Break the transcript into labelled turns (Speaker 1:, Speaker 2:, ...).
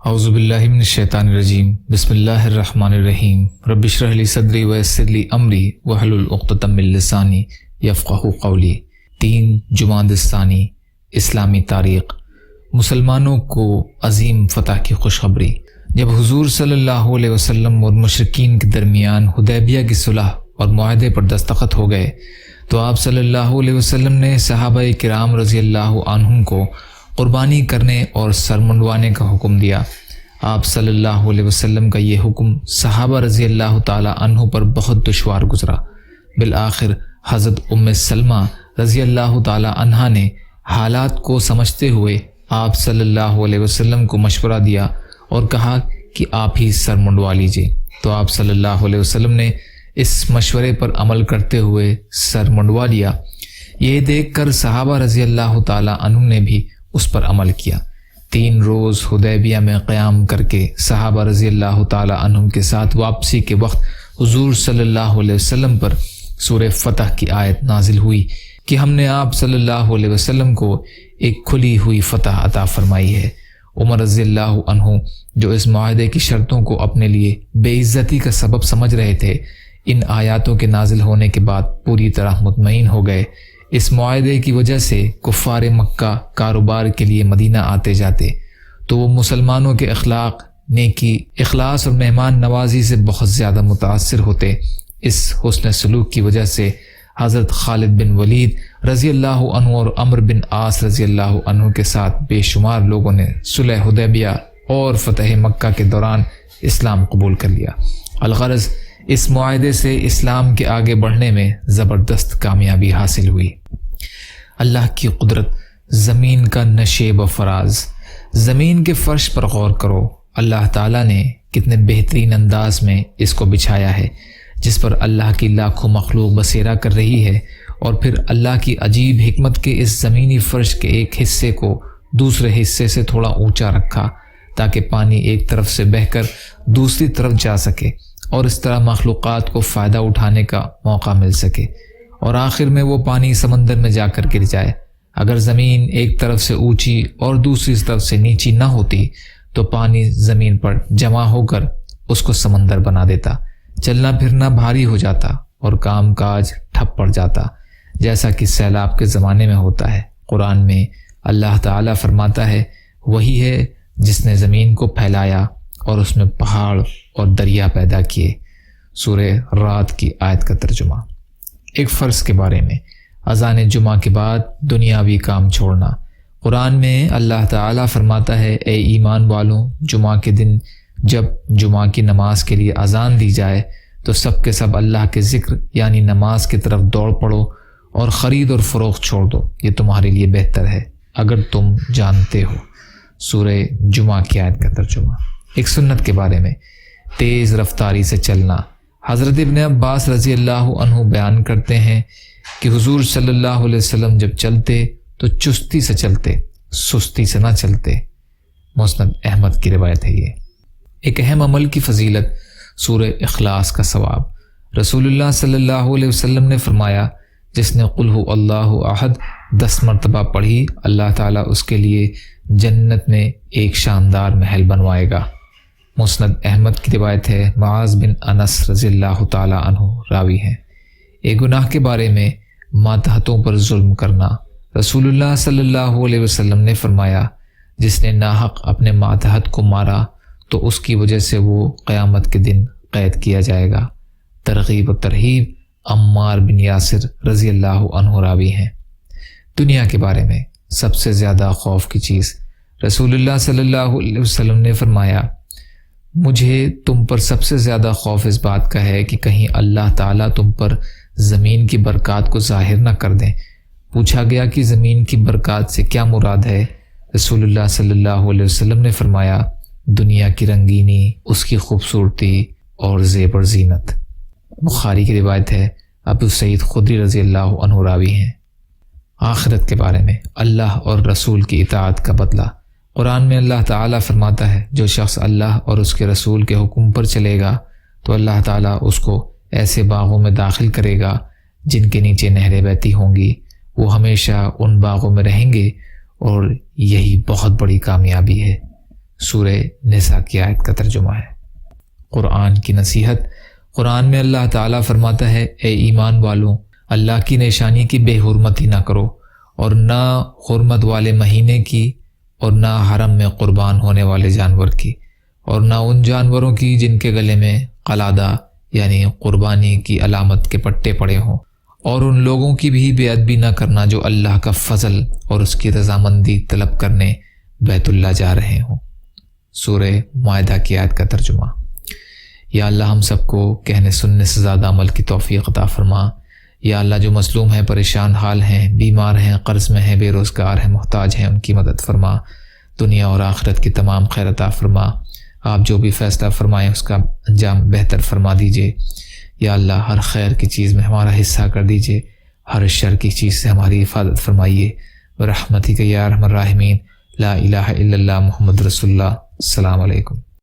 Speaker 1: اعوذ باللہ من الشیطان الرجیم بسم اللہ الرحمن الرحیم رب اشرح لی صدری ویسر لی امری واحلل عقدۃ من لسانی یفقہوا قولی۔ 3 جمادی الثانی اسلامی تاریخ۔ مسلمانوں کو عظیم فتح کی خوشخبری۔ جب حضور صلی اللہ علیہ وسلم اور مشرکین کے درمیان حدیبیہ کی صلح اور معاہدے پر دستخط ہو گئے تو آپ صلی اللہ علیہ وسلم نے صحابہ کرام رضی اللہ عنہم کو قربانی کرنے اور سر منڈوانے کا حکم دیا۔ آپ صلی اللہ علیہ وسلم کا یہ حکم صحابہ رضی اللہ تعالی عنہ پر بہت دشوار گزرا۔ بالآخر حضرت ام سلمہ رضی اللہ تعالی عنہا نے حالات کو سمجھتے ہوئے آپ صلی اللہ علیہ وسلم کو مشورہ دیا اور کہا کہ آپ ہی سر منڈوا لیجیے، تو آپ صلی اللہ علیہ وسلم نے اس مشورے پر عمل کرتے ہوئے سر منڈوا لیا۔ یہ دیکھ کر صحابہ رضی اللہ تعالی عنہ نے بھی اس پر عمل کیا۔ 3 روز حدیبیہ میں قیام کر کے صحابہ رضی اللہ تعالی عنہم کے ساتھ واپسی کے وقت حضور صلی اللہ علیہ وسلم پر سورہ فتح کی آیت نازل ہوئی کہ ہم نے آپ صلی اللہ علیہ وسلم کو ایک کھلی ہوئی فتح عطا فرمائی ہے۔ عمر رضی اللہ عنہ جو اس معاہدے کی شرطوں کو اپنے لیے بے عزتی کا سبب سمجھ رہے تھے، ان آیاتوں کے نازل ہونے کے بعد پوری طرح مطمئن ہو گئے۔ اس معاہدے کی وجہ سے کفار مکہ کاروبار کے لیے مدینہ آتے جاتے تو وہ مسلمانوں کے اخلاق، نیکی، اخلاص اور مہمان نوازی سے بہت زیادہ متاثر ہوتے۔ اس حسن سلوک کی وجہ سے حضرت خالد بن ولید رضی اللہ عنہ اور عمرو بن عاص رضی اللہ عنہ کے ساتھ بے شمار لوگوں نے صلح حدیبیہ اور فتح مکہ کے دوران اسلام قبول کر لیا۔ الغرض اس معاہدے سے اسلام کے آگے بڑھنے میں زبردست کامیابی حاصل ہوئی۔ اللہ کی قدرت، زمین کا نشیب و فراز۔ زمین کے فرش پر غور کرو، اللہ تعالیٰ نے کتنے بہترین انداز میں اس کو بچھایا ہے، جس پر اللہ کی لاکھوں مخلوق بسیرا کر رہی ہے، اور پھر اللہ کی عجیب حکمت کے اس زمینی فرش کے ایک حصے کو دوسرے حصے سے تھوڑا اونچا رکھا تاکہ پانی ایک طرف سے بہہ کر دوسری طرف جا سکے اور اس طرح مخلوقات کو فائدہ اٹھانے کا موقع مل سکے، اور آخر میں وہ پانی سمندر میں جا کر گر جائے۔ اگر زمین ایک طرف سے اونچی اور دوسری طرف سے نیچی نہ ہوتی تو پانی زمین پر جمع ہو کر اس کو سمندر بنا دیتا، چلنا پھرنا بھاری ہو جاتا اور کام کاج ٹھپ پڑ جاتا، جیسا کہ سیلاب کے زمانے میں ہوتا ہے۔ قرآن میں اللہ تعالیٰ فرماتا ہے، وہی ہے جس نے زمین کو پھیلایا اور اس میں پہاڑ اور دریا پیدا کیے۔ سورہ رات کی آیت کا ترجمہ۔ ایک فرض کے بارے میں، اذان جمعہ کے بعد دنیاوی کام چھوڑنا۔ قرآن میں اللہ تعالیٰ فرماتا ہے، اے ایمان والوں، جمعہ کے دن جب جمعہ کی نماز کے لیے اذان دی جائے تو سب کے سب اللہ کے ذکر یعنی نماز کی طرف دوڑ پڑو اور خرید اور فروخت چھوڑ دو، یہ تمہارے لیے بہتر ہے اگر تم جانتے ہو۔ سورہ جمعہ کی آیت کا ترجمہ۔ ایک سنت کے بارے میں، تیز رفتاری سے چلنا۔ حضرت ابن عباس رضی اللہ عنہ بیان کرتے ہیں کہ حضور صلی اللہ علیہ وسلم جب چلتے تو چستی سے چلتے، سستی سے نہ چلتے۔ مسند احمد کی روایت ہے یہ۔ ایک اہم عمل کی فضیلت، سورہ اخلاص کا ثواب۔ رسول اللہ صلی اللہ علیہ وسلم نے فرمایا، جس نے قل هو اللہ احد 10 مرتبہ پڑھی، اللہ تعالیٰ اس کے لیے جنت میں ایک شاندار محل بنوائے گا۔ مسند احمد کی روایت ہے، معاذ بن انس رضی اللہ تعالی عنہ راوی ہیں۔ ایک گناہ کے بارے میں، ماتحتوں پر ظلم کرنا۔ رسول اللہ صلی اللہ علیہ وسلم نے فرمایا، جس نے ناحق اپنے ماتحت کو مارا تو اس کی وجہ سے وہ قیامت کے دن قید کیا جائے گا۔ ترغیب و ترہیب، عمار بن یاسر رضی اللہ عنہ راوی ہیں۔ دنیا کے بارے میں سب سے زیادہ خوف کی چیز، رسول اللہ صلی اللہ علیہ وسلم نے فرمایا، مجھے تم پر سب سے زیادہ خوف اس بات کا ہے کہ کہیں اللہ تعالیٰ تم پر زمین کی برکات کو ظاہر نہ کر دیں۔ پوچھا گیا کہ زمین کی برکات سے کیا مراد ہے؟ رسول اللہ صلی اللہ علیہ وسلم نے فرمایا، دنیا کی رنگینی، اس کی خوبصورتی اور زیب و زینت۔ بخاری کی روایت ہے، ابو سعید خدری رضی اللہ عنہ راوی ہیں۔ آخرت کے بارے میں، اللہ اور رسول کی اطاعت کا بدلہ۔ قرآن میں اللہ تعالیٰ فرماتا ہے، جو شخص اللہ اور اس کے رسول کے حکم پر چلے گا تو اللہ تعالیٰ اس کو ایسے باغوں میں داخل کرے گا جن کے نیچے نہریں بہتی ہوں گی، وہ ہمیشہ ان باغوں میں رہیں گے، اور یہی بہت بڑی کامیابی ہے۔ سورہ نساء کی آیت کا ترجمہ ہے۔ قرآن کی نصیحت۔ قرآن میں اللہ تعالیٰ فرماتا ہے، اے ایمان والوں، اللہ کی نشانی کی بے حرمتی نہ کرو، اور نہ حرمت والے مہینے کی، اور نہ حرم میں قربان ہونے والے جانور کی، اور نہ ان جانوروں کی جن کے گلے میں قلادہ یعنی قربانی کی علامت کے پٹے پڑے ہوں، اور ان لوگوں کی بھی بے ادبی نہ کرنا جو اللہ کا فضل اور اس کی رضامندی طلب کرنے بیت اللہ جا رہے ہوں۔ سورہ مائدہ کی آیت کا ترجمہ۔ یا اللہ ہم سب کو کہنے سننے سے زیادہ عمل کی توفیق عطا فرما۔ یا اللہ جو مظلوم ہیں، پریشان حال ہیں، بیمار ہیں، قرض میں ہیں، بے روزگار ہیں، محتاج ہیں، ان کی مدد فرما۔ دنیا اور آخرت کی تمام خیر عطا فرما۔ آپ جو بھی فیصلہ فرمائیں اس کا انجام بہتر فرما دیجئے۔ یا اللہ ہر خیر کی چیز میں ہمارا حصہ کر دیجئے، ہر شر کی چیز سے ہماری حفاظت فرمائیے۔ برحمتک یا ارحم الراحمین۔ لا الہ الا اللہ محمد رسول اللہ۔ السلام علیکم۔